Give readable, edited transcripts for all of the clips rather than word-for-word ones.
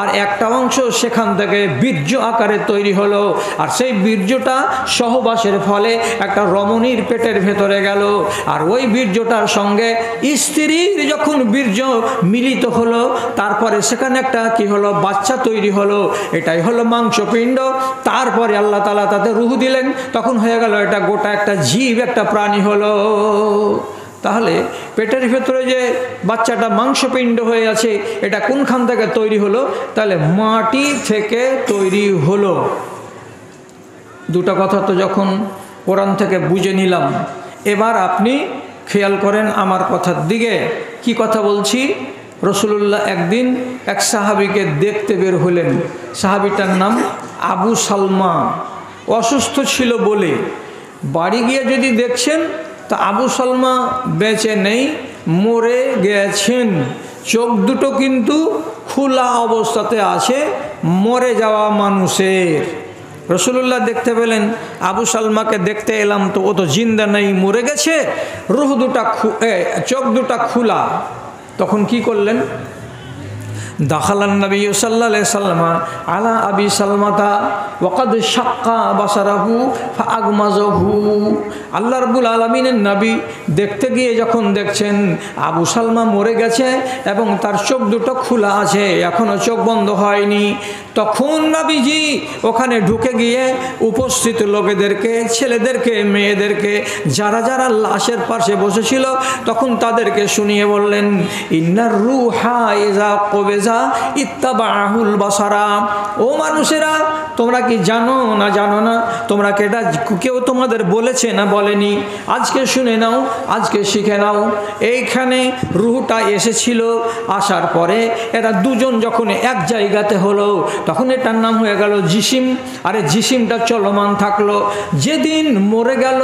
আর একটা অংশ সেখান থেকে বীর্য আকারে তৈরি হলো, আর সেই বীর্যটা সহবাসের ফলে একটা রমণীর পেটের ভেতরে গেল, আর ওই বীর্যটার সঙ্গে স্ত্রীর যখন বীর্য মিলিত হলো তারপরে সেখানে একটা কি হলো, বাচ্চা তৈরি হলো, এটাই হলো মাংসপিণ্ড। তারপরে আল্লাহ তাআলা তাতে রূহ দিলেন, তখন হয়ে গেল এটা গোটা একটা জীব, একটা প্রাণী হলো। তাহলে পেটের ভেতরে যে বাচ্চাটা মাংসপিণ্ড হয়ে আছে, এটা কোনখান থেকে তৈরি হলো? তাহলে মাটি থেকে তৈরি হলো। দুটো কথা তো যখন কোরআন থেকে বুঝে নিলাম, এবার আপনি খেয়াল করেন আমার কথার দিকে। কি কথা বলছি? রাসূলুল্লাহ একদিন এক সাহাবীকে দেখতে বের হলেন। সাহাবীটার নাম আবু সালমা। অসুস্থ ছিল বলে বাড়ি গিয়ে যদি দেখছেন তা আবু সালমা বেঁচে নেই, মরে গেছেন। চোখ দুটো কিন্তু খোলা অবস্থাতে আছে, মরে যাওয়া মানুষের। রাসূলুল্লাহ দেখতে পেলেন, আবু সালমাকে দেখতে এলাম তো ও তো জিন্দা নেই, মরে গেছে, রূহ দুটা চোখ দুটা খোলা। তখন কি করলেন? দাখালান নবী সাল্লাল্লাহু আলাইহি সাল্লাম আলা আবি সালমাতা ওয়াকাদ শাক্কা বাসারাহু ফাআগমাজাহু। আল্লাহ রাব্বুল আলামিনের নবী দেখতে গিয়ে যখন দেখছেন আবু সালমা মরে গেছে এবং তার চোখ দুটো খোলা আছে, এখনো চোখ বন্ধ হয়নি, তখন নবীজি ওখানে ঢুকে গিয়ে উপস্থিত লোকেদেরকে, ছেলেদেরকে, মেয়েদেরকে, যারা যারা লাশের পাশে বসেছিল তখন তাদেরকে শুনিয়ে বললেন, ইন্নার রূহা ইযা কবিজা ইত্তাবাহুল বাসারা। ও মানুষেরা, তোমরা কি জানো না জানো না? তোমরা কি এটা কেউ তোমাদের বলেছে না বলেনি? আজকে শুনে নাও, আজকে শিখে নাও। এইখানে রূহটা এসেছিল, আসার পরে এরা দুজন যখন এক জায়গাতে হলো তখন এটার নাম হয়ে গেল জিসিম। আরে জিসিমটা চলমান থাকলো, যেদিন মরে গেল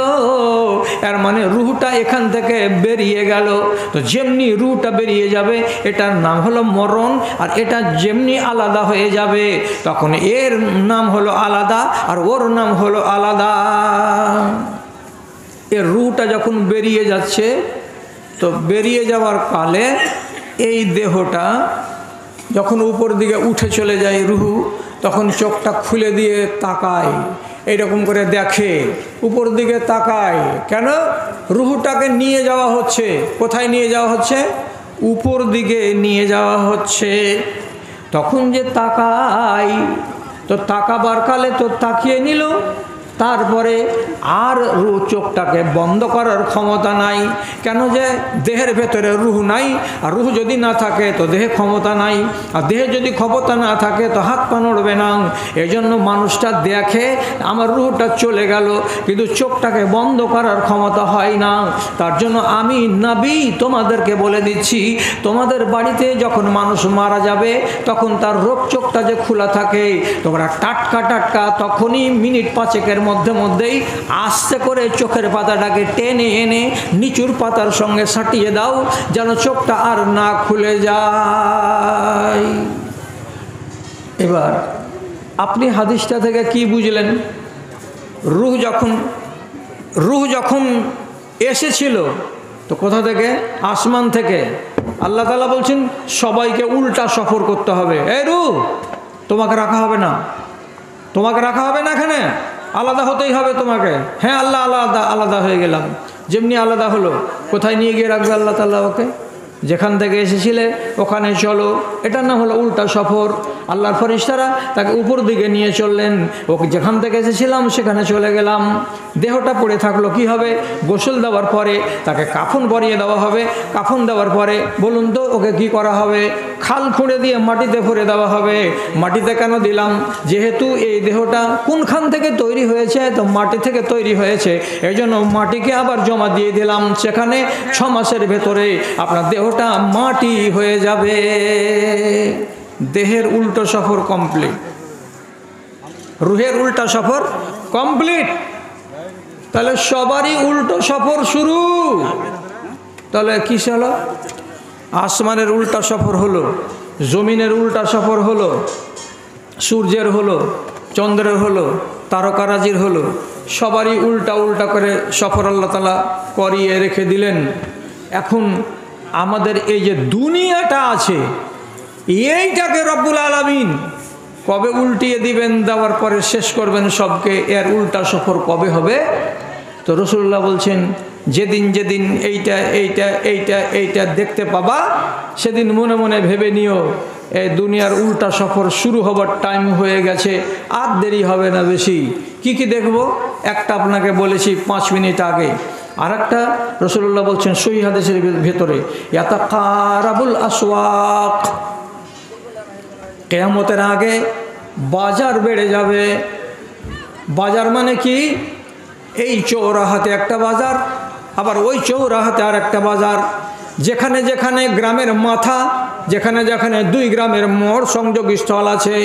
এর মানে রূহটা এখান থেকে বেরিয়ে গেল। তো যেমনি রূহটা বেরিয়ে যাবে এটার নাম হলো মরণ, আর এটা যেমনি আলাদা হয়ে যাবে তখন এর নাম হলো আলাদা আর ওর নাম হলো আলাদা। এর রূহটা যখন বেরিয়ে যাচ্ছে, তো বেরিয়ে যাওয়ার কালে এই দেহটা যখন উপর দিকে উঠে চলে যায় রূহ, তখন চোখটা খুলে দিয়ে তাকায়, এইরকম করে দেখে, উপর দিকে তাকায়। কেন? রূহটাকে নিয়ে যাওয়া হচ্ছে। কোথায় নিয়ে যাওয়া হচ্ছে? উপর দিকে নিয়ে যাওয়া হচ্ছে। তখন যে তাকাই, তো তাকাবার কালে তো তাকিয়ে নিল, তারপরে আর চোখটাকে বন্ধ করার ক্ষমতা নাই। কেন? যে দেহের ভেতরে রূহ নাই, আর রূহ যদি না থাকে তো দেহে ক্ষমতা নাই, আর দেহে যদি ক্ষমতা না থাকে তো হাত পা নড়বে না। এই জন্য মানুষটা দেখে আমার রূহটা চলে গেল, কিন্তু চোখটাকে বন্ধ করার ক্ষমতা হয় না। তার জন্য আমি নবী তোমাদেরকে বলে দিচ্ছি, তোমাদের বাড়িতে যখন মানুষ মারা যাবে তখন তার রোগ চোখটা যে খোলা থাকে, তোমরা টাটকা টাটকা তখনই মিনিট পাঁচেকের মধ্যেই আস্তে করে চোখের পাতাটাকে টেনে এনে নিচুর পাতার সঙ্গে সাটিয়ে দাও, যেন চোখটা আর না খুলে যায়। এবার আপনি হাদিসটা থেকে কি বুঝলেন? রূহ যখন এসেছিল তো কোথা থেকে? আসমান থেকে। আল্লাহ তাআলা বলছেন সবাইকে উল্টা সফর করতে হবে। এই রূহ, তোমাকে রাখা হবে না, তোমাকে রাখা হবে না, এখানে আলাদা হতেই হবে তোমাকে। হ্যাঁ, আল্লাহ আলাদা আলাদা হয়ে গেলাম। যেমনি আলাদা হলো, কোথায় নিয়ে গিয়ে রাখবে আল্লাহ তাআলা? ওকে যেখান থেকে এসেছিলে ওখানে চলো। এটার নাম হলো উল্টা সফর। আল্লাহর ফেরেশতারা তাকে উপর দিকে নিয়ে চললেন, ওকে যেখান থেকে এসেছিলাম সেখানে চলে গেলাম। দেহটা পড়ে থাকলো, কি হবে? গোসল দেওয়ার পরে তাকে কাফন পরিয়ে দেওয়া হবে। কাফন দেওয়ার পরে বলুন তো ওকে কি করা হবে? খাল খুঁড়ে দিয়ে মাটিতে ভরে দেওয়া হবে। মাটিতে কেন দিলাম? যেহেতু এই দেহটা কোনখান থেকে তৈরি হয়েছে, তো মাটি থেকে তৈরি হয়েছে, এই জন্য মাটিকে আবার জমা দিয়ে দিলাম। সেখানে 6 মাসের ভেতরে আপনার দেহটা মাটি হয়ে যাবে। দেহের উল্টো সফর কমপ্লিট, রুহের উল্টা সফর কমপ্লিট। তাহলে সবারই উল্টো সফর শুরু। তাহলে কি হলো? আসমানের উল্টা সফর হলো, জমিনের উল্টা সফর হলো, সূর্যের হলো, চন্দ্রের হলো, তারকারাজির হলো, সবারই উল্টা উল্টা করে সফর আল্লাহ তাআলা করিয়ে রেখে দিলেন। এখন আমাদের এই যে দুনিয়াটা আছে, এইটাকে রব্বুল আলামিন কবে উল্টিয়ে দিবেন, দেওয়ার পরে শেষ করবেন সবকে, এর উল্টা সফর কবে হবে? তো রাসূলুল্লাহ বলছেন, যেদিন যেদিন এইটা এইটা এইটা এইটা দেখতে পাবা, সেদিন মনে মনে ভেবে নিও এই দুনিয়ার উল্টা সফর শুরু হবার টাইম হয়ে গেছে, আর দেরি হবে না বেশি। কি কি দেখব? একটা আপনাকে বলেছি 5 মিনিট আগে, আর একটা রাসূলুল্লাহ বলছেন সহিহ হাদিসের ভেতরে, ইয়াতাকারাবুল আসওয়াক, কিয়ামতের আগে বাজার বেড়ে যাবে। বাজার মানে কি? এই চৌরাহাতে একটা বাজার, আবার ওই চৌরাহাতে আর একটা বাজার, যেখানে যেখানে গ্রামের মাথা, যেখানে যেখানে 2 গ্রামের মোড় সংযোগ স্থল আছে,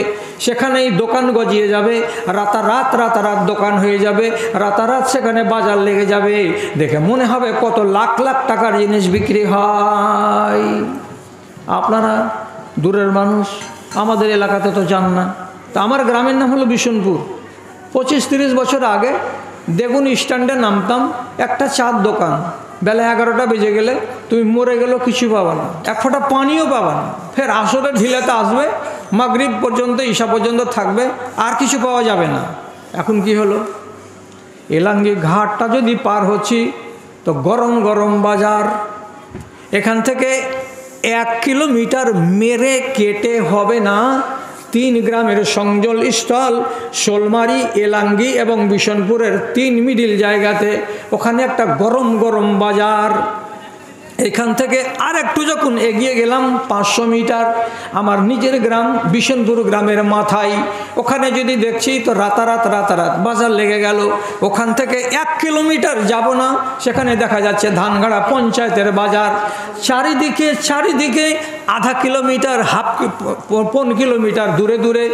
সেখানেই দোকান গজিয়ে যাবে, রাতারাত দোকান হয়ে যাবে, রাতারাত সেখানে বাজার লেগে যাবে। দেখে মনে হবে কত লাখ লাখ টাকার জিনিস বিক্রি হয়। আপনারা দূরের মানুষ, আমাদের এলাকাতে তো যান না। তা আমার গ্রামের নাম হলো বিশনপুর। 25-30 বছর আগে দেখুন স্ট্যান্ডে নামতাম, একটা চার দোকান, বেলা 11টা বেজে গেলে তুমি মরে গেলেও কিছু পাবা না, এক ফোঁটা পানিও পাবা না। ফের আসরের ঢিলাতে আসবে, মাগরিব পর্যন্ত, ঈশা পর্যন্ত থাকবে, আর কিছু পাওয়া যাবে না। এখন কি হলো? এলাঙ্গি ঘাটটা যদি পার হচ্ছি তো গরম গরম বাজার। এখান থেকে 1 কিলোমিটার মেরে কেটে হবে না 3 গ্রামের সংযোগ স্থল, শোলমারি, এলাঙ্গি এবং বিশনপুরের 3 মিডিল জায়গাতে, ওখানে একটা গরম গরম বাজার। এখান থেকে আর একটু যখন এগিয়ে গেলাম 500 মিটার, আমার নিজের গ্রাম বিশনপুর গ্রামের মাথায়, ওখানে যদি দেখছি তো রাতারাত বাজার লেগে গেল। ওখান থেকে 1 কিলোমিটার যাব না, সেখানে দেখা যাচ্ছে ধানগাড়া পঞ্চায়েতের বাজার। চারিদিকে ½ কিলোমিটার, 1/2 কিলোমিটার দূরে দূরে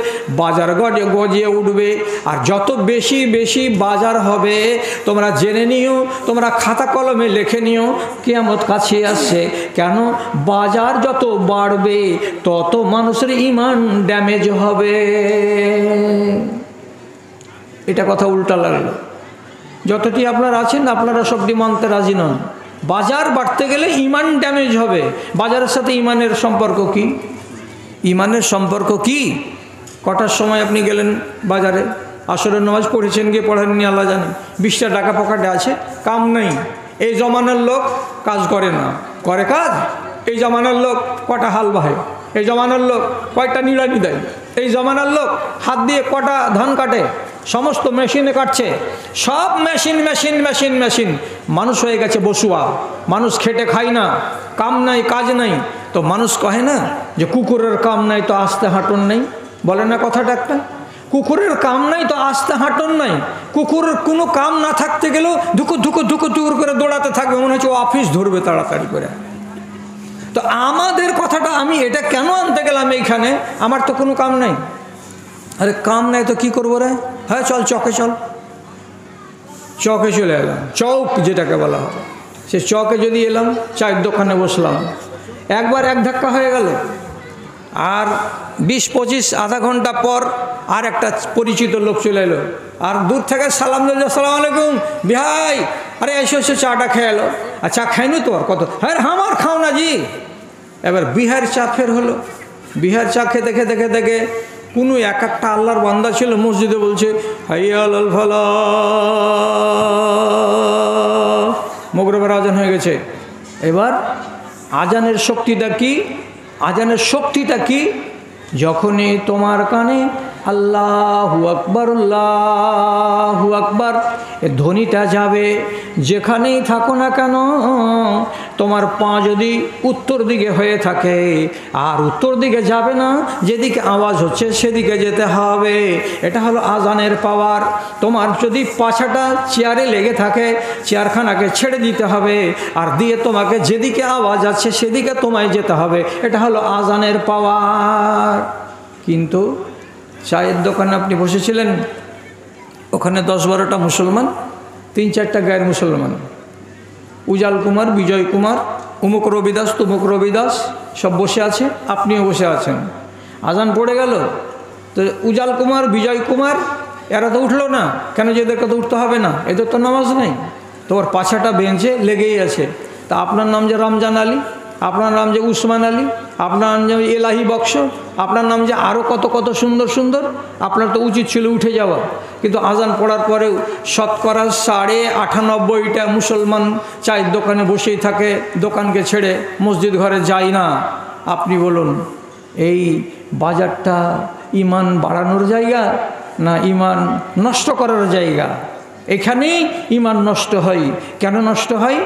বাজার গজিয়ে উঠবে। আর যত বেশি বেশি বাজার হবে, তোমরা জেনে নিও, তোমরা খাতা কলমে লিখে নিও, কিয়ামত কাছে আসছে। কেন? বাজার যত বাড়বে তত মানুষের ঈমান ড্যামেজ হবে। এটা কথা উল্টা লাগলো। যতটি আপনারা আছেন, আপনারা সবটি মানতে রাজি নন। বাজার বাড়তে গেলে ঈমান ড্যামেজ হবে। বাজারের সাথে ঈমানের সম্পর্ক কি? ঈমানের সম্পর্ক কি? কটার সময় আপনি গেলেন বাজারে, আসরের নামাজ পড়েছেন, গিয়ে পড়েননি আল্লাহ জানে, 20টা টাকা পকেটে আছে, কাম নেই। এই জমানার লোক কাজ করে না, করে কাজ। এই জমানার লোক কটা হাল বাহে, এই জমানার লোক কয়টা নিড়ানি দেয়, এই জমানার লোক হাত দিয়ে কটা ধান কাটে, সমস্ত মেশিনে কাটছে। সব মেশিন মেশিন মেশিন মেশিন। মানুষ হয়ে গেছে বসুয়া, মানুষ খেটে খায় না, কাম নাই, কাজ নাই। তো মানুষ কহে না যে কুকুরের কাম নাই তো আস্তে হাঁটন নাই, বলে না কথাটা একটা? কুকুরের কাম নাই তো আস্তে হাঁটন নাই। কুকুরের কোনো কাম না থাকতে গেলেও ধুকুর ধুকুর ধুকুর ধুকুর করে দৌড়াতে থাকবে, মনে হচ্ছে ও অফিস ধরবে তাড়াতাড়ি করে। তো আমাদের কথাটা, আমি এটা কেন আনতে গেলাম এইখানে? আমার তো কোনো কাম নাই। আরে কাম নাই তো কি করবো রে? হ্যাঁ চল চকে, চল চকে চলে এলাম, চৌক যেটাকে বলা হয়। সে চকে যদি এলাম, চায়ের দোকানে বসলাম, একবার এক ধাক্কা হয়ে গেল। আর 20-25 আধা ঘন্টা পর আর একটা পরিচিত লোক চলে এলো, আর দূর থেকে সালাম দিল, আসসালামু আলাইকুম বিহাই, আরে এসো এসো চাটা খেয়ে এলো। আর চা খাইনি তো, আর কত, হ্যাঁ আমার খাও না জি। এবার বিহার চা ফের হলো। বিহার চা খেতে খেতে খেতে খেতে কোনো একটা আল্লাহর বান্দা ছিল মসজিদে, বলছে হাইয়া আলাল ফালাহ, মাগরিবের আজান হয়ে গেছে। এবার আজানের শক্তিটা কি? আজানের শক্তিটা কি? যখনই তোমার কানে আল্লাহু আকবার আল্লাহু আকবার এ ধ্বনিটা যাবে, যেখানেই থাকো না কেন, তোমার পা যদি উত্তর দিকে হয়ে থাকে, আর উত্তর দিকে যাবে না, যেদিকে আওয়াজ হচ্ছে সেদিকে যেতে হবে। এটা হলো আজানের পাওয়ার। তোমার যদি পাছাটা চেয়ারে লেগে থাকে, চেয়ারখানাকে ছেড়ে দিতে হবে, আর দিয়ে তোমাকে যেদিকে আওয়াজ আছে সেদিকে তোমায় যেতে হবে। এটা হলো আজানের পাওয়ার। কিন্তু চায়ের দোকানে আপনি বসেছিলেন, ওখানে 10-12টা মুসলমান, 3-4টা গায়ের মুসলমান, উজাল কুমার, বিজয় কুমার, উমুক রবিদাস, তুমুক রবিদাস, সব বসে আছে, আপনিও বসে আছেন। আজান পড়ে গেল, তো উজাল কুমার, বিজয় কুমার এরা তো উঠলো না। কেন? যে এদেরকে তো উঠতে হবে না, এদের তো নামাজ নেই। তোমার পাছাটা বেঞ্চে লেগেই আছে। তা আপনার নাম যে রমজান আলী, আপনার নাম যে উসমান আলী, আপনার নাম যে এলাহি বক্স, আপনার নাম যে আরও কত কত সুন্দর সুন্দর। আপনার তো উচিত ছিল উঠে যাওয়া, কিন্তু আজান পড়ার পরেও শতকরা 98.5টা মুসলমান চায়ের দোকানে বসেই থাকে, দোকানকে ছেড়ে মসজিদ ঘরে যায় না। আপনি বলুন, এই বাজারটা ইমান বাড়ানোর জায়গা না ইমান নষ্ট করার জায়গা? এখানেই ইমান নষ্ট হয়। কেন নষ্ট হয়?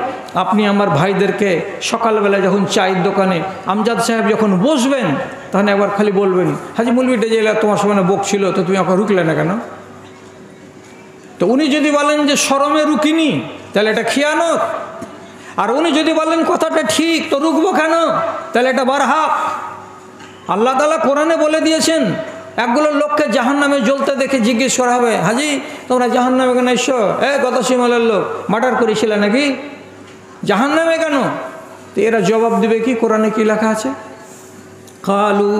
আপনি আমার ভাইদেরকে সকালবেলা যখন চায়ের দোকানে আমজাদ সাহেব যখন বসবেন, তখন একবার খালি বলবেন, হাজি মৌলভীটা জেলা তোমার সামনে বকছিল, তো তুমি ওকে রুকলে না কেন? তো উনি যদি বলেন যে শরমে রুকিনি, তাহলে এটা খিয়ানত। আর উনি যদি বলেন কথাটা ঠিক, তো রুকবো কেন? তাহলে এটা বারহাক। আল্লাহ তাআলা কোরআনে বলে দিয়েছেন, একগুলো লোককে জাহান্নামে জ্বলতে দেখে জিজ্ঞেস করা হবে, হাজি তোমরা জাহান্নামে কেন এসছো? গতসীমালের লোক মার্ডার করেছিল নাকি, জাহান্নামে কেন? তো এরা জবাব দিবে কি? কোরআনে কি লেখা আছে? কালু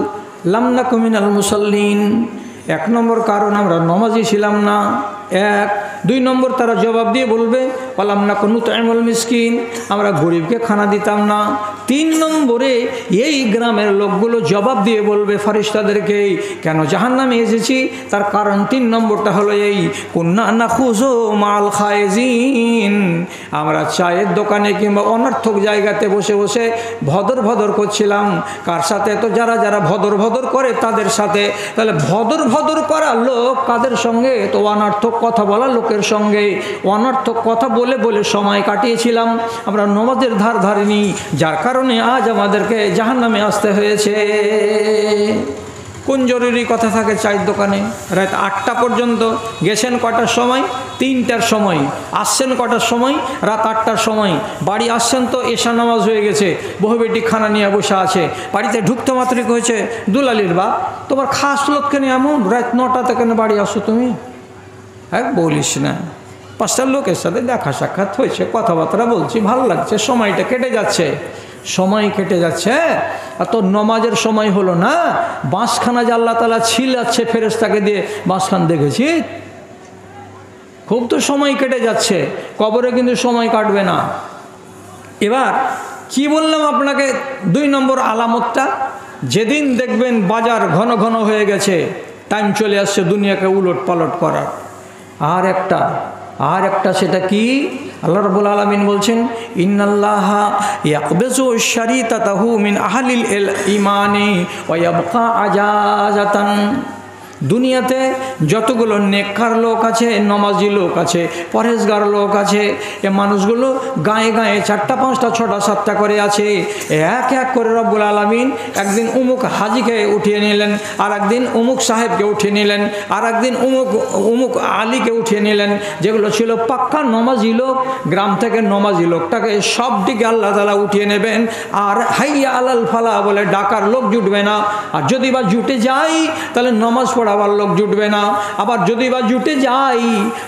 লাম নাকু মিনাল মুসাল্লিন। 1 নম্বর কারণ আমরা নমাজি ছিলাম না। 1 2 নম্বর তারা জবাব দিয়ে বলবে ওয়ালাম নাকু নুতইমুল মিসকিন, আমরা গরিবকে খানা দিতাম না। 3 নম্বরে এই গ্রামের লোকগুলো জবাব দিয়ে বলবে ফেরেশতাদেরকে, কেন জাহান্নামে এসেছি? তার কারণ 3 নম্বরটা হলো এই, কুন্না নাখুযু মাল খায়েজিন, আমরা চায়ের দোকানে কিংবা অনর্থক জায়গাতে বসে বসে ভদর ভদর করছিলাম। কার সাথে? তো যারা যারা ভদর ভদর করে তাদের সাথে। তাহলে ভদর ভদর করা লোক কাদের সঙ্গে? তো অনর্থক কথা বলা লোকের সঙ্গে। অনর্থক কথা বলে বলে সময় কাটিয়েছিলাম, আমরা নামাজের ধার ধারিনি, যার কারণে আজ আমাদেরকে জাহান্নামে আসতে হয়েছে। কোন জরুরি কথা থাকে চায়ের দোকানে? রাত 8টা পর্যন্ত। গেছেন কটার সময়? 3টার সময়। আসছেন কটার সময়? রাত 8টার সময়। বাড়ি আসছেন তো এশা নামাজ হয়ে গেছে, বহু বেটি খানা নিয়ে বসে আছে। বাড়িতে ঢুকতে মাত্রই হয়েছে, দুলালির বাপ তোমার খাস লোক কেন এমন রাত 9টাতে কেন বাড়ি আসো তুমি? হ্যাঁ বলিস না, 5টা লোকের সাথে দেখা সাক্ষাৎ হয়েছে, কথাবার্তা বলছি, ভালো লাগছে, সময়টা কেটে যাচ্ছে। সময় কেটে যাচ্ছে, আর তোর নমাজের সময় হলো না। বাঁশখানা যে আল্লাহ তাআলা ছিলাচ্ছে ফেরেশতাকে দিয়ে, বাঁশখান দেখেছি? খুব তো সময় কেটে যাচ্ছে, কবরে কিন্তু সময় কাটবে না। এবার কি বললাম আপনাকে? 2 নম্বর আলামতটা, যেদিন দেখবেন বাজার ঘন ঘন হয়ে গেছে, টাইম চলে আসছে দুনিয়াকে উলট পালট করার। আর একটা সেটা কি? আল্লাহ রাব্বুল আলামিন বলছেন, ইন্নাল্লাহা ইয়াকবিজু শারিতাতাহু মিন আহলিল ঈমানি ওয়া ইয়াবকা আজাজাতান। দুনিয়াতে যতগুলো নেককার লোক আছে, নমাজি লোক আছে, পরহেজগার লোক আছে, এ মানুষগুলো গায়ে গায়ে 4টা 5টা 6টা 7টা করে আছে। এক এক করে রব্বুল আলামিন একদিন অমুক হাজিকে উঠিয়ে নিলেন, আর একদিন অমুক সাহেবকে উঠিয়ে নিলেন, আর একদিন অমুক আলীকে উঠিয়ে নিলেন। যেগুলো ছিল পাক্কা নমাজি লোক, গ্রাম থেকে নমাজি লোকটাকে সবদিকে আল্লাহ তাআলা উঠিয়ে নেবেন। আর হাইয়া আলাল ফালাহ বলে ডাকার লোক জুটবে না। আর যদি বা জুটে যাই, তাহলে নমাজ পড়াবার লোক জুটবে না। আবার যদি বা জুটে যাই,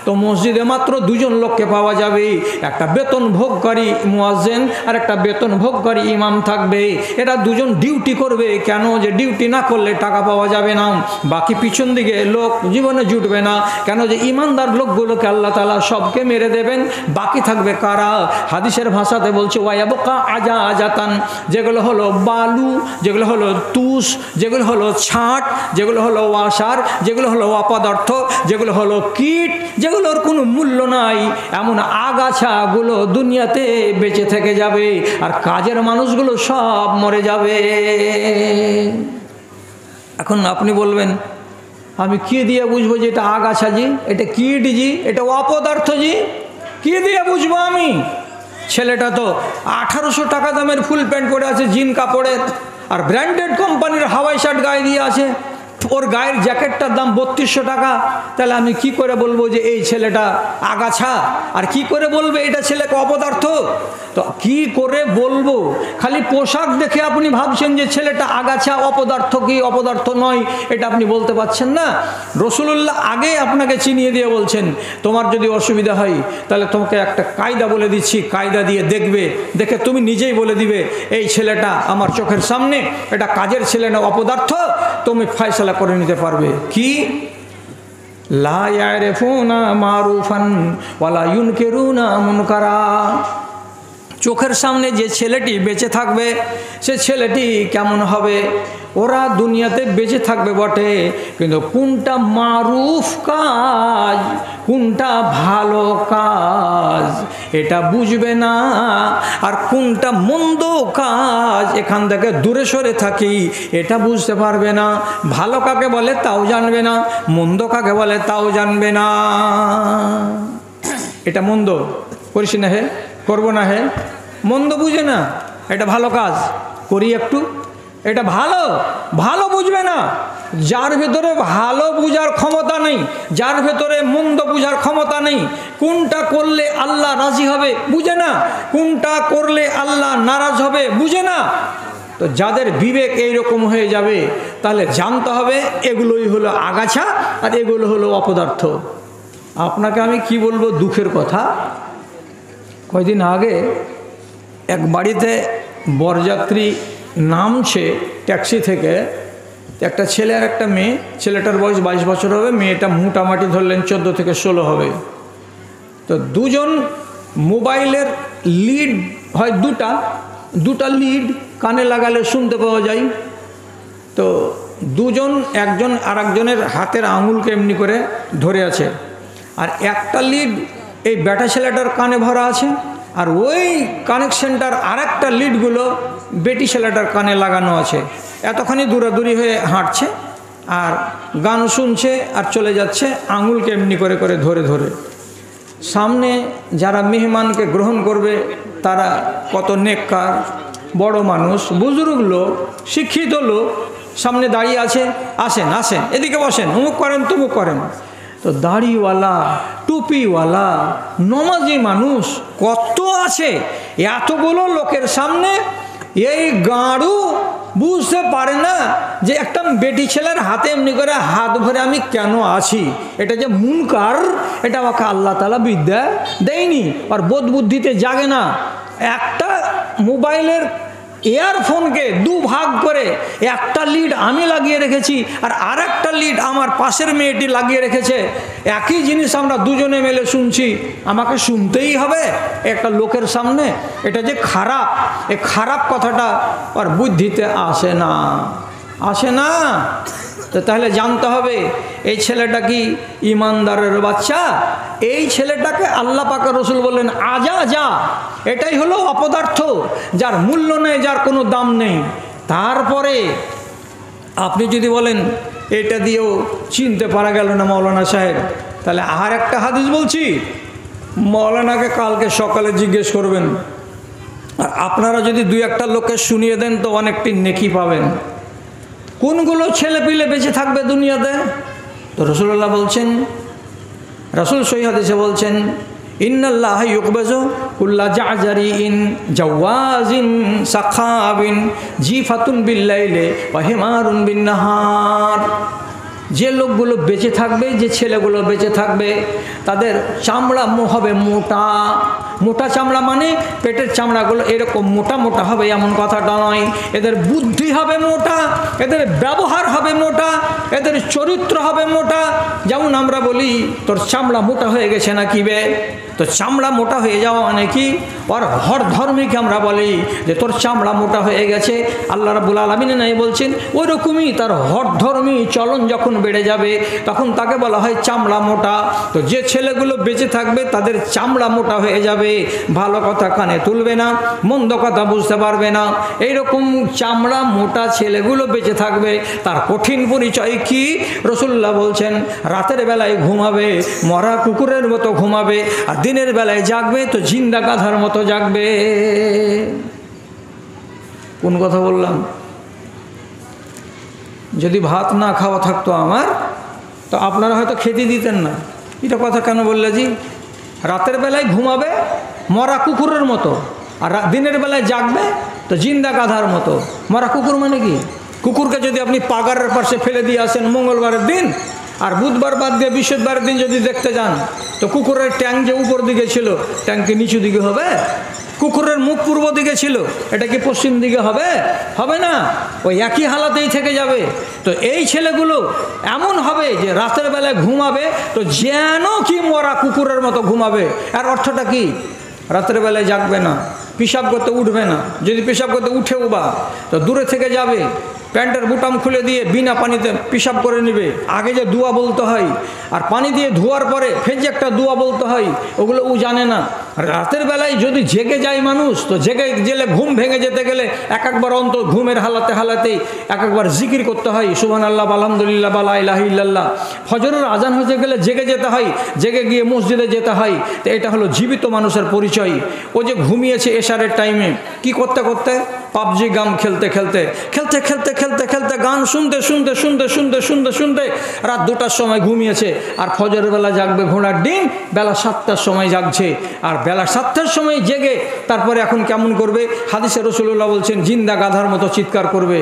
তো মসজিদে মাত্র 2জন লোককে পাওয়া যাবে, একটা বেতন ভোগকারী মুয়াজ্জিন আর একটা বেতন ভোগকারী ইমাম থাকবে। এরা 2জন ডিউটি করবে। কেন? যে ডিউটি না করলে টাকা পাওয়া যাবে না। বাকি পিছন দিকে লোক জীবনে জুটবে না। কেন? যে ইমানদার লোকগুলোকে আল্লাহ তাআলা সবকে মেরে দেবেন। বাকি থাকবে কারা? হাদিসের ভাষাতে বলছে ওয়ায়াবকা আজাজাতান, যেগুলো হলো বালু, যেগুলো হলো তুষ, যেগুলো হলো ছাট, যেগুলো হলো ওয়াসার, যেগুলো হলো অপদার্থ, যেগুলো হলো কীট, যেগুলোর কোনো মূল্য নাই, এমন আগাছাগুলো দুনিয়াতে বেঁচে থেকে যাবে। আর কাজের মানুষগুলো সব মরে যাবে। এখন আপনি বলবেন, আমি কি দিয়ে বুঝবো যে এটা আগাছা জি, এটা কীট জি, এটা অপদার্থ জি? কি দিয়ে বুঝবো আমি? ছেলেটা তো 1800 টাকা দামের ফুল প্যান্ট পরে আছে জিন কাপড়ের, আর ব্র্যান্ডেড কোম্পানির হাওয়াই শার্ট গায়ে দিয়ে আছে, ওর গায়ের জ্যাকেটটার দাম 3200 টাকা। তাহলে আমি কি করে বলবো যে এই ছেলেটা আগাছা? আর কি করে বলবে এটা ছেলেকে অপদার্থ? তো কি করে বলবো? খালি পোশাক দেখে আপনি ভাবছেন যে ছেলেটা আগাছা, অপদার্থ কি অপদার্থ নয় এটা আপনি বলতে পারছেন না। রাসূলুল্লাহ আগে আপনাকে চিনিয়ে দিয়ে বলছেন, তোমার যদি অসুবিধা হয় তাহলে তোমাকে একটা কায়দা বলে দিচ্ছি, কায়দা দিয়ে দেখবে, দেখে তুমি নিজেই বলে দিবে এই ছেলেটা আমার চোখের সামনে এটা কাজের ছেলে না অপদার্থ, তুমি ফয়সালা করে নিতে পারবে। কি? লা ইয়ারিফুনা মারুফান ওয়ালা ইউনকিরুনা মুনকারা। চোখের সামনে যে ছেলেটি বেঁচে থাকবে সে ছেলেটি কেমন হবে। ওরা দুনিয়াতে বেঁচে থাকবে বটে, কিন্তু কোনটা মারুফ কাজ, কোনটা ভালো কাজ এটা বুঝবে না, আর কোনটা মন্দ কাজ এখান থেকে দূরে সরে থাকি এটা বুঝতে পারবে না। ভালো কাকে বলে তাও জানবে না, মন্দ কাকে বলে তাও জানবে না। এটা মন্দ করিস না হে, করবো না হে, মন্দ বুঝে না। এটা ভালো কাজ করি একটু, এটা ভালো, ভালো বুঝবে না। যার ভেতরে ভালো বুঝার ক্ষমতা নেই, যার ভেতরে মন্দ বুঝার ক্ষমতা নেই, কোনটা করলে আল্লাহ রাজি হবে বুঝে না, কোনটা করলে আল্লাহ নারাজ হবে বুঝে না। তো যাদের বিবেক এইরকম হয়ে যাবে তাহলে জানতে হবে এগুলোই হলো আগাছা আর এগুলো হলো অপদার্থ। আপনাকে আমি কি বলবো, দুঃখের কথা, কয়দিন আগে এক বাড়িতে বরযাত্রী নামছে ট্যাক্সি থেকে, একটা ছেলে আর একটা মেয়ে। ছেলেটার বয়স 22 বছর হবে, মেয়েটা মোটামুটি ধরলেন 14 থেকে 16 হবে। তো দুজন মোবাইলের লিড হয় দুটা লিড কানে লাগালে শুনতে পাওয়া যায়। তো দুজন একজন আর একজনের হাতের আঙুলকে এমনি করে ধরে আছে, আর একটা লিড এই ব্যাটা ছেলেটার কানে ভরা আছে, আর ওই কানেকশনটার আরেকটা লিডগুলো বেটি ছেলেটার কানে লাগানো আছে। এতখানি দূরাদূরি হয়ে হাঁটছে আর গান শুনছে আর চলে যাচ্ছে, আঙুলকে এমনি করে করে ধরে ধরে। সামনে যারা মেহমানকে গ্রহণ করবে তারা কত নেককার, বড় মানুষ, বুজুর্গ লোক, শিক্ষিত লোক সামনে দাঁড়িয়ে আছে, আসেন আসেন এদিকে বসেন, অমুক করেন তমুক করেন। তো দাড়িওয়ালা, টুপিওয়ালা, নমাজি মানুষ কত আছে, এতগুলো লোকের সামনে এই গাঁড়ু বুঝতে পারে না যে একটা বেটি ছেলের হাতে এমনি করে হাত ভরে আমি কেন আছি, এটা যে মুনকার, এটা আমাকে আল্লাহ তাআলা বিদ্যা দেয়নি, আর বোধ বুদ্ধিতে জাগে না। একটা মোবাইলের ইয়ারফোনকে দুভাগ করে একটা লিড আমি লাগিয়ে রেখেছি আর আরেকটা লিড আমার পাশের মেয়েটি লাগিয়ে রেখেছে, একই জিনিস আমরা দুজনে মিলে শুনছি, আমাকে শুনতেই হবে একটা লোকের সামনে। এটা যে খারাপ, এই খারাপ কথাটা আর বুদ্ধিতে আসে না। তো তাহলে জানতে হবে এই ছেলেটা কি ইমানদারের বাচ্চা, এই ছেলেটাকে আল্লাহ পাক রসুল বললেন আজা, এটাই হলো অপদার্থ, যার মূল্য নেই, যার কোনো দাম নেই। তারপরে আপনি যদি বলেন এটা দিয়েও চিনতে পারা গেল না মৌলানা সাহেব, তাহলে আর একটা হাদিস বলছি, মৌলানাকে কালকে সকালে জিজ্ঞেস করবেন, আর আপনারা যদি দুই একটা লোককে শুনিয়ে দেন তো অনেকটি নেকি পাবেন। কোনগুলো ছেলে পিলে বেঁচে থাকবে দুনিয়াতে? তো রাসূলুল্লাহ বলছেন, রাসূল সহিহ হাদিসে বলছেন, ইন্নাল্লাহ ইউকবাজু কুল্লা জাজারিন জাওয়াজিন সাখাবিন জিফাতুন বিল্লাইলি ওয়া হিমারুন বিন্নাহার। যে লোকগুলো বেঁচে থাকবে, যে ছেলেগুলো বেঁচে থাকবে, তাদের চামড়া হবে মোটা মোটা চামড়া, মানে পেটের চামড়াগুলো এরকম মোটা মোটা হবে এমন কথাটা নয়। এদের বুদ্ধি হবে মোটা, এদের ব্যবহার হবে মোটা, এদের চরিত্র হবে মোটা। যেমন আমরা বলি তোর চামড়া মোটা হয়ে গেছে না কি বে, তো চামড়া মোটা হয়ে যাওয়া মানে কি, আর হর ধর্মীকে আমরা বলি যে তোর চামড়া মোটা হয়ে গেছে। আল্লাহ রাব্বুল আলামিন নাই বলছেন ওই রকমই তার হর ধর্মী চলন যখন বেড়ে যাবে তখন তাকে বলা হয় চামড়া মোটা। তো যে ছেলেগুলো বেঁচে থাকবে তাদের চামড়া মোটা হয়ে যাবে, ভালো কথা কানে তুলবে না, মন্দ কথা বুঝতে পারবে না। এইরকম চামড়া মোটা ছেলেগুলো বেঁচে থাকবে। তার কঠিন পরিচয় কি? রাসূলুল্লাহ বলছেন রাতের বেলায় ঘুমাবে মরা কুকুরের মতো ঘুমাবে, আর দিনের বেলায় জাগবে তো জিন্দা গাধার মতো জাগবে। কোন কথা বললাম? যদি ভাত না খাওয়া থাকতো আমার, তো আপনারা হয়তো খেতে দিতেন না। এটা কথা কেন বললে জি? রাতের বেলায় ঘুমাবে মরা কুকুরের মতো, আর দিনের বেলায় জাগবে তো জিন্দা গাধার মতো। মরা কুকুর মানে কি? কুকুরকে যদি আপনি পাগারের পাশে ফেলে দিয়ে আসেন মঙ্গলবারের দিন, আর বুধবার বাদ দিয়ে বৃহস্পতিবারের দিন যদি দেখতে যান, তো কুকুরের ট্যাঙ্ক যে উপর দিকে ছিল ট্যাঙ্কি নিচু দিকে হবে? কুকুরের মুখ পূর্ব দিকে ছিল, এটা কি পশ্চিম দিকে হবে? হবে না, ওই একই হালাতেই থেকে যাবে। তো এই ছেলেগুলো এমন হবে যে রাতের বেলায় ঘুমাবে তো যেন কি মরা কুকুরের মতো ঘুমাবে। আর অর্থটা কি? রাতের বেলায় জাগবে না, পেশাব করতে উঠবে না। যদি পেশাব করতে উঠেও বা তো দূরে থেকে যাবে, প্যান্টের বুটাম খুলে দিয়ে বিনা পানিতে পেশাব করে নেবে। আগে যে দোয়া বলতে হয় আর পানি দিয়ে ধোয়ার পরে ফের যে একটা দোয়া বলতে হয়, ওগুলো ও জানে না। রাতের বেলায় যদি জেগে যায় মানুষ, তো জেগে গেলে ঘুম ভেঙে যেতে গেলে একবার অন্তর ঘুমের হালাতেই একবার জিকির করতে হয়, সুবহানাল্লাহ, আলহামদুলিল্লাহ, লা ইলাহা ইল্লাল্লাহ। ফজরের আজান হতে গেলে জেগে যেতে হয়, জেগে গিয়ে মসজিদে যেতে হয়। তো এটা হলো জীবিত মানুষের পরিচয়। ও যে ঘুমিয়েছে এশারের টাইমে, কি করতে করতে, পাবজি গান খেলতে গান শুনতে রাত 2টার সময় ঘুমিয়েছে। আর ফজরের বেলা জাগবে ঘোড়ার ডিম, বেলা 7টার সময় জাগছে। আর বেলা 7টার সময় জেগে তারপরে এখন কেমন করবে? হাদিসে রাসূলুল্লাহ বলছেন জিন্দা গাধার মতো চিৎকার করবে।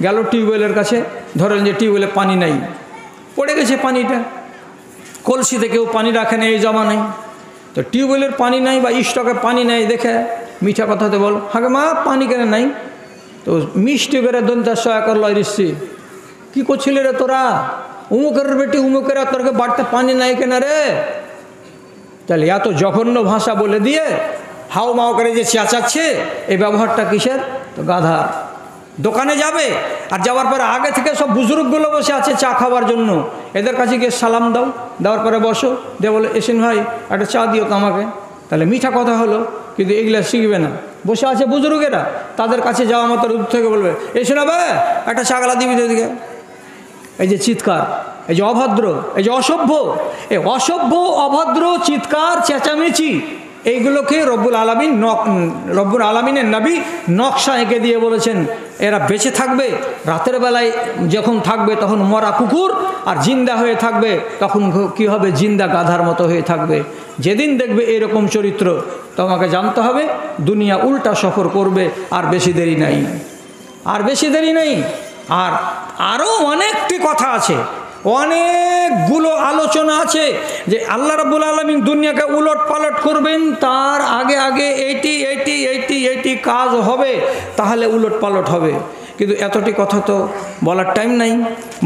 গেল টিউবওয়েলের কাছে, ধরেন যে টিউবওয়েলে পানি নাই, পড়ে গেছে পানিটা, কলসিতে কেউ পানি রাখে না এই জমানায়। তো টিউবওয়েলের পানি নাই বা স্টকে পানি নাই দেখে মিঠা কথাতে বল, হাগে মা পানি কেন নাই? তো মিষ্টি করে দন্তার সহায়কর লয় রিসি, কী করছিলে রে তোরা? উমুকের বেটি উমুকের, তোরকে বাড়তে পানি নাই কেন রে? তাহলে এত জঘন্য ভাষা বলে দিয়ে হাও মাও করে যে চেঁচাচ্ছে, এই ব্যবহারটা কিসের? তো গাধা। দোকানে যাবে আর যাওয়ার পরে আগে থেকে সব বুজুর্গগুলো বসে আছে চা খাওয়ার জন্য, এদের কাছে গিয়ে সালাম দাও, দেওয়ার পরে বসো, দিয়ে বলে এসেন ভাই একটা চা দিও তো আমাকে। তাহলে মিঠা কথা হলো, কিন্তু এগুলো শিখবে না। বসে আছে বুজুর্গেরা, তাদের কাছে যাওয়া মাত্র দূর থেকে বলবে এসে না বে একটা চাগলা দিবি দিকে। এই যে চিৎকার, এই যে অভদ্র, এই যে অসভ্য, এই অসভ্য অভদ্র চিৎকার চেঁচামেচি, এইগুলোকে রব্বুল আলামিনের নবী নকশা এঁকে দিয়ে বলেছেন এরা বেঁচে থাকবে। রাতের বেলায় যখন থাকবে তখন মরা কুকুর, আর জিন্দা হয়ে থাকবে তখন কি হবে? জিন্দা গাধার মতো হয়ে থাকবে। যেদিন দেখবে এরকম চরিত্র, তোমাকে জানতে হবে দুনিয়া উল্টা সফর করবে। আর বেশি দেরি নাই, আর বেশি দেরি নেই। আর আরও অনেকটি কথা আছে, অনেকগুলো আলোচনা আছে যে আল্লাহ রাব্বুল আলামিন দুনিয়াকে উলট পালট করবেন, তার আগে আগে এইটি কাজ হবে, তাহলে উলট পালট হবে। কিন্তু এতটি কথা তো বলার টাইম নাই।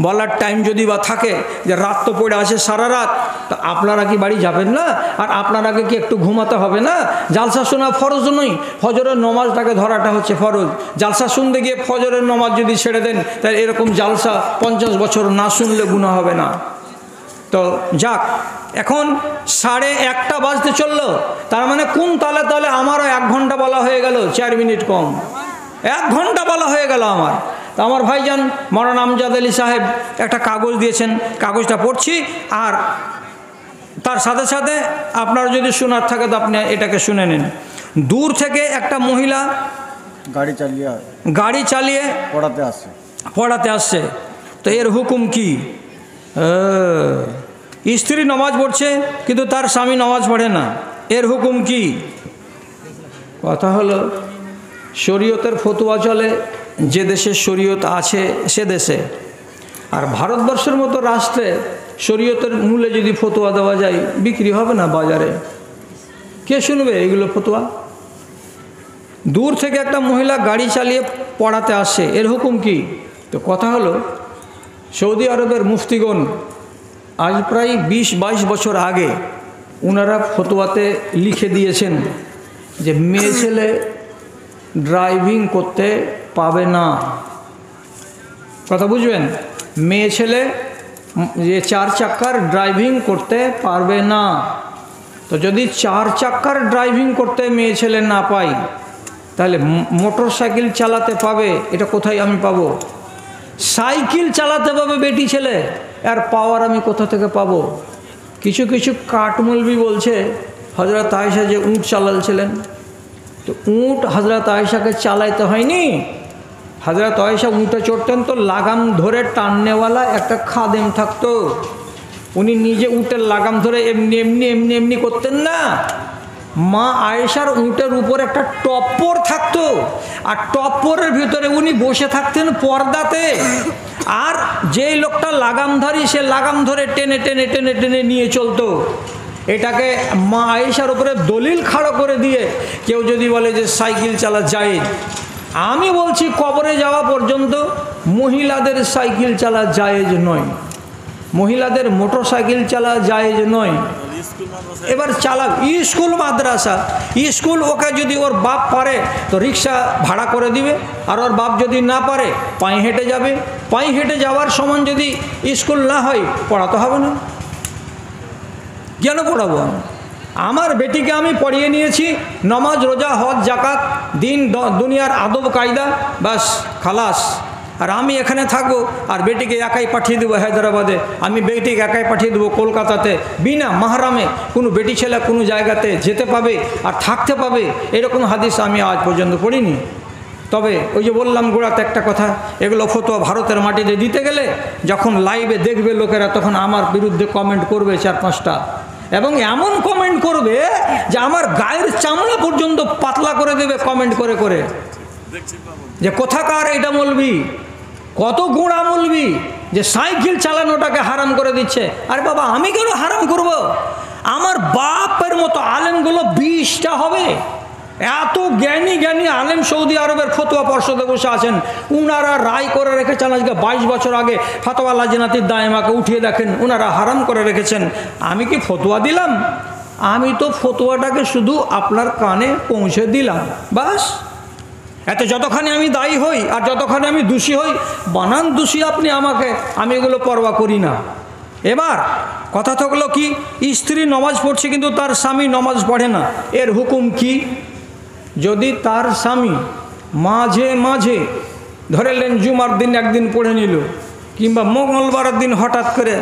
বলার টাইম যদি বা থাকে, যে রাত তো পড়ে আছে সারা রাত, তা আপনারা কি বাড়ি যাবেন না? আর আপনারাকে কি একটু ঘুমাতে হবে না? জালসা শোনা ফরজ নয়, ফজরের নমাজটাকে ধরাটা হচ্ছে ফরজ। জালসা শুনতে গিয়ে ফজরের নমাজ যদি ছেড়ে দেন, তাহলে এরকম জালসা 50 বছর না শুনলে গুনাহ হবে না। তো যাক, এখন 1:30 বাজতে চললো, তার মানে কোন তালে তালে আমারও 1 ঘন্টা বলা হয়ে গেল, 4 মিনিট কম, 1 ঘন্টা বলা হয়ে গেল আমার। তো আমার ভাইজান মাওলানা আমজাদ আলী সাহেব একটা কাগজ দিয়েছেন, কাগজটা পড়ছি, আর তার সাথে সাথে আপনার যদি শোনার থাকে তো আপনি এটাকে শুনে নিন। দূর থেকে একটা মহিলা গাড়ি চালিয়ে পড়াতে আসছে। তো এর হুকুম কি? স্ত্রী নামাজ পড়ছে কিন্তু তার স্বামী নামাজ পড়ে না, এর হুকুম কি? কথা হলো শরীয়তের ফতোয়া চলে যে দেশে শরীয়ত আছে সে দেশে। আর ভারতবর্ষের মতো রাষ্ট্রে শরীয়তের মূলে যদি ফতোয়া দেওয়া যায়, বিক্রি হবে না বাজারে, কে শুনবে এগুলো ফতোয়া? দূর থেকে একটা মহিলা গাড়ি চালিয়ে পড়াতে আসে, এর হুকুম কি? তো কথা হলো সৌদি আরবের মুফতিগণ আজ প্রায় 20-22 বছর আগে ওনারা ফতোয়াতে লিখে দিয়েছেন যে মেয়ে ছেলে ড্রাইভিং করতে পাবে না। কথা বুঝবেন? মেয়ে ছেলে যে 4 চাক্কার ড্রাইভিং করতে পারবে না। তো যদি 4 চাক্কার ড্রাইভিং করতে মেয়ে ছেলে না পাই, তাহলে মোটর সাইকেল চালাতে পাবে? এটা কোথায় আমি পাবো? সাইকেল চালাতে পাবে বেটি ছেলে, আর পাওয়ার আমি কোথা থেকে পাবো? কিছু কিছু কাঠমৌলবি বলছে হযরত আয়েশা যে উঁট চালাচ্ছিলেন, তো উঁট হযরত আয়েশাকে চালাইতে হয়নি। হযরত আয়েশা উঁটে চড়তেন তো লাগাম ধরে টাননেওয়ালা একটা খাদেম থাকতো, উনি নিজে উঁটের লাগাম ধরে এমনি এমনি এমনি এমনি করতেন না। মা আয়েশার উঁটের উপর একটা টপ্পর থাকতো, আর টপ্পরের ভিতরে উনি বসে থাকতেন পর্দাতে। আর যেই লোকটা লাগামধারী সে লাগাম ধরে টেনে টেনে টেনে টেনে নিয়ে চলতো। এটাকে মা আয়েশার উপরে দলিল খাড়ো করে দিয়ে কেউ যদি বলে যে সাইকেল চালা যায়, আমি বলছি কবরে যাওয়া পর্যন্ত মহিলাদের সাইকেল চালা জায়েজ নয়। মহিলাদের মোটর সাইকেল চালা জায়েজ নয়। এবার চালাক স্কুল মাদ্রাসা, স্কুল ওকে যদি ওর বাপ পারে তো রিক্সা ভাড়া করে দিবে, আর ওর বাপ যদি না পারে পায়ে হেঁটে যাবে। পায়ে হেঁটে যাওয়ার সমান যদি স্কুল না হয় পড়াতে হবে না। কেন পড়াবো? আমার বেটিকে আমি পড়িয়ে নিয়েছি নমাজ, রোজা, হজ, জাকাত, দিন দুনিয়ার আদব কায়দা, বাস খালাস। আর আমি এখানে থাকবো আর বেটিকে একাই পাঠিয়ে দেবো হায়দ্রাবাদে, আমি বেটিকে একাই পাঠিয়ে দেবো কলকাতাতে, বিনা মাহরামে কোনো বেটি ছেলে কোনো জায়গাতে যেতে পাবে আর থাকতে পাবে, এরকম হাদিস আমি আজ পর্যন্ত পড়িনি। তবে ওই যে বললাম গোড়াতে একটা কথা, এগুলো ফতোয়া ভারতের মাটিতে দিতে গেলে যখন লাইভে দেখবে লোকেরা তখন আমার বিরুদ্ধে কমেন্ট করবে 4-5টা, এবং এমন কমেন্ট করবে যে আমার গায়ের চামড়া পর্যন্ত পাতলা করে দেবে কমেন্ট করে করে, যে কোথাকার এটা মৌলবি, কত গোঁড়া মৌলবি যে সাইকেল চালানোটাকে হারাম করে দিচ্ছে। আরে বাবা, আমি কেন হারাম করব? আমার বাপের মতো আলেমগুলো 20টা হবে। এত জ্ঞানী জ্ঞানী আলেম সৌদি আরবের ফতোয়া পর্ষদে বসে আছেন, উনারা রায় করে রেখেছেন। আজকে 22 বছর আগে ফতোয়া লাজনাতির দায়মাকে উঠিয়ে দেখেন, উনারা হারাম করে রেখেছেন। আমি কি ফতোয়া দিলাম? আমি তো ফতোয়াটাকে শুধু আপনার কানে পৌঁছে দিলাম, বাস। এতে যতখানি আমি দায়ী হই আর যতখানি আমি দোষী হই, বানান দোষী আপনি আমাকে, আমি এগুলো পরোয়া করি না। এবার কথা থাকলো কি, স্ত্রী নমাজ পড়ছে কিন্তু তার স্বামী নমাজ পড়ে না, এর হুকুম কি? যদি তার স্বামী মাঝে মাঝে ধরে নেন জুমার দিন একদিন পড়ে নিল, কিংবা মঙ্গলবারের দিন হঠাৎ করে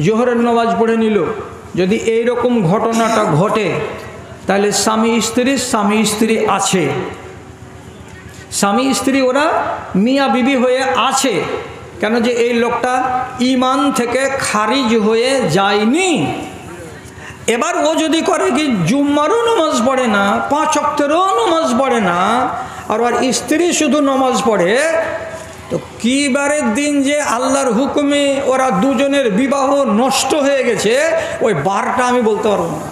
জোহরের নমাজ পড়ে নিল, যদি এই রকম ঘটনাটা ঘটে তাহলে স্বামী স্ত্রী আছে, স্বামী স্ত্রী ওরা মিয়া বিবি হয়ে আছে। কেন? যে এই লোকটা ঈমান থেকে খারিজ হয়ে যায়নি। এবার ও যদি করে কি জুম্মারও নামাজ পড়ে না, 5 ওয়াক্তেরও নামাজ পড়ে না, আর ওর স্ত্রী শুধু নামাজ পড়ে, তো কি বারের দিন যে আল্লাহর হুকুমে ওরা দুজনের বিবাহ নষ্ট হয়ে গেছে, ওই বারটা আমি বলতে পারবো না।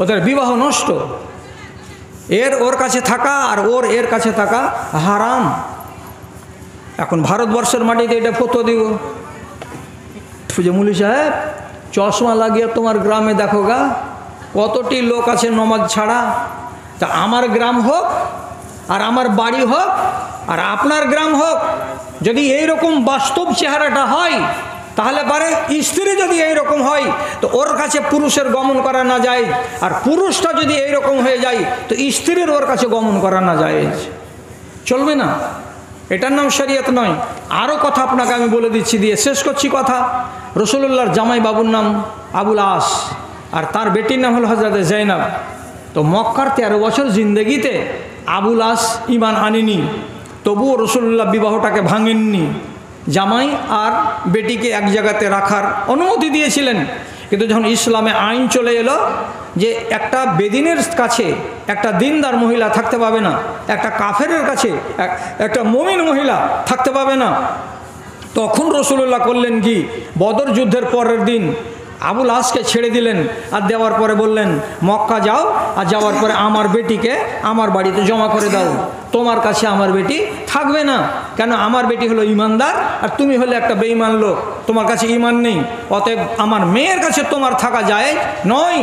ওদের বিবাহ নষ্ট, ওর কাছে থাকা আর এর কাছে থাকা হারাম। এখন ভারতবর্ষের মাটিতে এটা ফতোয়া দিব যে মুলি সাহেব চশমা লাগিয়ে তোমার গ্রামে দেখো গা কতটি লোক আছে নমাজ ছাড়া। তা আমার গ্রাম হোক আর আমার বাড়ি হোক আর আপনার গ্রাম হোক, যদি এইরকম বাস্তব চেহারাটা হয় তাহলে পারে স্ত্রী যদি এইরকম হয় তো ওর কাছে পুরুষের গমন করা না যায়, আর পুরুষটা যদি এইরকম হয়ে যায় তো স্ত্রীর ওর কাছে গমন করা না যায়, চলবে না। এটার নাম শরীয়ত নয়। আরও কথা আপনাকে আমি বলে দিচ্ছি, দিয়ে শেষ করছি কথা। রসুলুল্লাহর জামাই বাবুর নাম আবুল আস আর তার বেটির নাম হলো হযরত জৈনব। তো মক্কার 13 বছর জিন্দেগিতে আবুল আস ঈমান আনেনি, তবুও রসুলুল্লাহ বিবাহটাকে ভাঙেননি। জামাই আর বেটিকে এক জায়গাতে রাখার অনুমতি দিয়েছিলেন, কিন্তু যখন ইসলামে আইন চলে এলো যে একটা বেদিনের কাছে একটা দিনদার মহিলা থাকতে পাবে না, একটা কাফেরের কাছে একটা মুমিন মহিলা থাকতে পাবে না, তখন রসুলুল্লাহ করলেন কি, বদর যুদ্ধের পরের দিন আবুল আসকে ছেড়ে দিলেন, আর দেওয়ার পরে বললেন মক্কা যাও, আর যাওয়ার পরে আমার বেটিকে আমার বাড়িতে জমা করে দাও, তোমার কাছে আমার বেটি থাকবে না। কেন? আমার বেটি হলো ইমানদার আর তুমি হলে একটা বেঈমান লোক, তোমার কাছে ইমান নেই, অতএব আমার মেয়ের কাছে তোমার থাকা যায় নয়।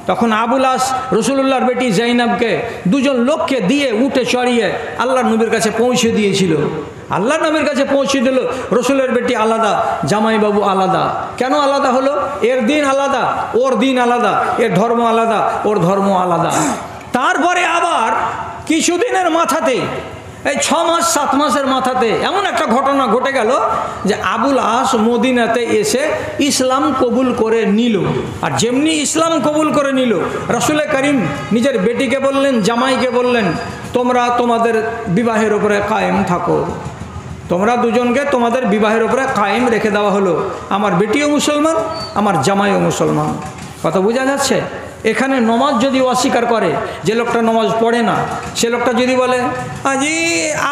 তখন আবুল আস রসুলুল্লাহর বেটি জৈনবকে দুজন লোককে দিয়ে উঠে চড়িয়ে আল্লাহর নবীর কাছে পৌঁছে দিয়েছিল। আল্লাহর নবীর কাছে পৌঁছে দিল। রসুলের বেটি আলাদা, জামাইবাবু আলাদা। কেন আলাদা হলো? এর দিন আলাদা, ওর দিন আলাদা, এর ধর্ম আলাদা, ওর ধর্ম আলাদা। তারপরে আবার কিছুদিনের মাথাতে, এই 6 মাস 7 মাসের মাথাতে এমন একটা ঘটনা ঘটে গেল যে আবুল আস মদিনাতে এসে ইসলাম কবুল করে নিল। আর যেমনি ইসলাম কবুল করে নিল, রাসূল করিম নিজের বেটিকে বললেন, জামাইকে বললেন, তোমরা তোমাদের বিবাহের উপরে কায়েম থাকো। তোমরা দুজনকে তোমাদের বিবাহের উপরে কায়েম রেখে দেওয়া হলো। আমার বেটিও মুসলমান, আমার জামাইও মুসলমান। কথা বোঝা যাচ্ছে? এখানে নমাজ যদি অস্বীকার করে, যে লোকটা নমাজ পড়ে না, সে লোকটা যদি বলে আজি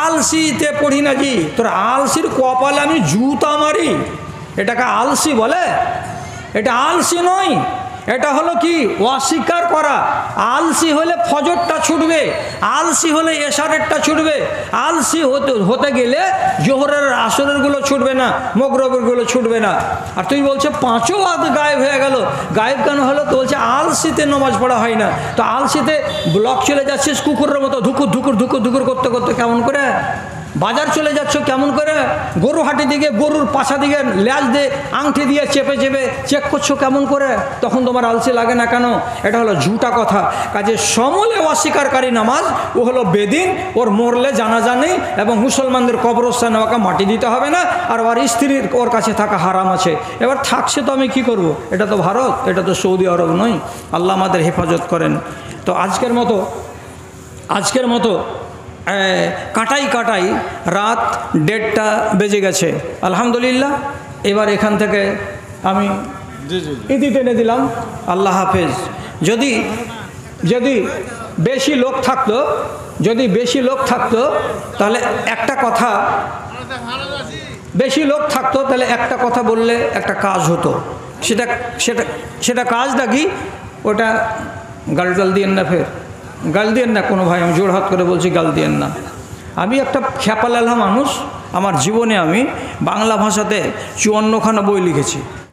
আলসিতে পড়ি না, জি তোর আলসির কপালে আমি জুতা মারি, এটাকে আলসি বলে? এটা আলসি নয়, এটা হলো কি অস্বীকার করা। আলসি হলে ফজরটা ছুটবে, আলসি হলে এশারেরটা ছুটবে, আলসি হতে গেলে জোহরের আসরেরগুলো ছুটবে না, মগরবেরগুলো ছুটবে না। আর তুই বলছে পাঁচও ওয়াক্ত গায়েব হয়ে গেল। গায়েব কেন হলো? তো বলছে আলসিতে নামাজ পড়া হয় না। তো আলসিতে ব্লক চলে যাচ্ছিস কুকুরের মতো ধুকুর ধুকুর ধুকুর ধুকুর করতে করতে, কেমন করে? বাজার চলে যাচ্ছ কেমন করে? গরু হাটে দিকে গরুর পাশা দিকে ল্যাজ দিয়ে আংটি দিয়ে চেপে চেপে চেক করছো কেমন করে? তখন তোমার আলসি লাগে না কেন? এটা হলো ঝুটা কথা। কাজে সমলে অস্বীকারী নামাজ ও হলো বেদিন, ওর মরলে জানাজা নেই এবং মুসলমানদের কবরস্থানে ওকে মাটি দিতে হবে না, আর ওর স্ত্রীর ওর কাছে থাকা হারাম আছে। এবার থাকছে তো আমি কি করব? এটা তো ভারত, এটা তো সৌদি আরব নয়। আল্লাহ আমাদের হেফাজত করেন। তো আজকের মতো কাটাই রাত 1:30 বেজে গেছে। আলহামদুলিল্লাহ, এবার এখান থেকে আমি ইতি টেনে দিলাম। আল্লাহ হাফেজ। যদি বেশি লোক থাকতো তাহলে একটা কথা, একটা কথা বললে একটা কাজ হতো। সেটা কাজটা কি? ওটা গাল দিয়েন না, ফের গাল দিয়েন না কোনো ভাই, আমি জোড়হাত করে বলছি গাল দিয়েন না। আমি একটা খ্যাপালালা মানুষ। আমার জীবনে আমি বাংলা ভাষাতে 54খানা বই লিখেছি।